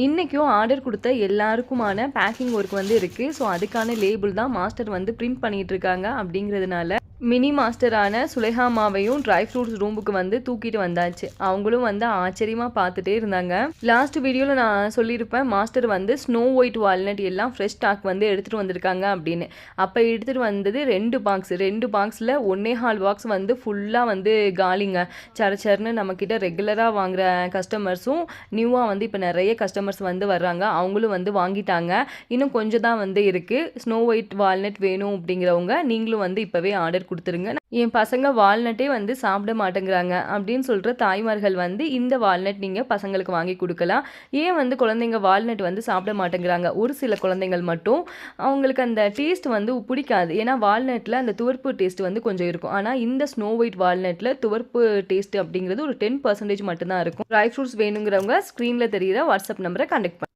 இன்றைக்கும் ஆர்டர் கொடுத்த எல்லாருக்குமான பேக்கிங் ஒர்க் வந்து இருக்குது. ஸோ அதுக்கான லேபிள் தான் மாஸ்டர் வந்து பிரிண்ட் பண்ணிகிட்டு இருக்காங்க. அப்படிங்கிறதுனால மினி மாஸ்டரான சுலேஹாமாவையும் ட்ரை ஃப்ரூட்ஸ் ரூமுக்கு வந்து தூக்கிட்டு வந்தாச்சு. அவங்களும் வந்து ஆச்சரியமாக பார்த்துட்டே இருந்தாங்க. லாஸ்ட் வீடியோவில் நான் சொல்லியிருப்பேன், மாஸ்டர் வந்து ஸ்னோ ஒயிட் வால்நட் எல்லாம் ஃப்ரெஷ் ஸ்டாக் வந்து எடுத்துகிட்டு வந்திருக்காங்க அப்படின்னு. அப்போ எடுத்துகிட்டு வந்தது 2 பாக்ஸ். 2 பாக்ஸில் 1.25 பாக்ஸ் வந்து ஃபுல்லாக வந்து காலிங்க. சரச்சர்னு நம்மக்கிட்ட ரெகுலராக வாங்குகிற கஸ்டமர்ஸும் நியூவாக வந்து இப்போ நிறைய கஸ்டமர்ஸ் வந்து வர்றாங்க. அவங்களும் வந்து வாங்கிட்டாங்க. இன்னும் கொஞ்சம் தான் வந்து இருக்குது. ஸ்னோ ஒயிட் வால்நட் வேணும் அப்படிங்கிறவங்க நீங்களும் வந்து இப்போவே ஆர்டர் கொடுத்துருங்க. என் பசங்க வால்நட்டே வந்து சாப்பிட மாட்டேங்கிறாங்க அப்படின்னு சொல்கிற தாய்மார்கள் வந்து இந்த வால்நட் நீங்கள் பசங்களுக்கு வாங்கி கொடுக்கலாம். ஏன் வந்து குழந்தைங்க வால்நட் வந்து சாப்பிட மாட்டேங்கிறாங்க? ஒரு சில குழந்தைங்கள் மட்டும் அவங்களுக்கு அந்த டேஸ்ட் வந்து பிடிக்காது. ஏன்னா வால்நட்டில் அந்த துவர்ப்பு டேஸ்ட் வந்து கொஞ்சம் இருக்கும். ஆனால் இந்த ஸ்னோ ஒயிட் வால்நட்டில் துவர்ப்பு டேஸ்ட் அப்படிங்கிறது ஒரு 10% மட்டும்தான் இருக்கும். ட்ரை ஃப்ரூட்ஸ் வேணுங்கிறவங்க ஸ்க்ரீனில் தெரிகிற வாட்ஸ்அப் நம்பரை கான்டெக்ட் பண்ணுங்க.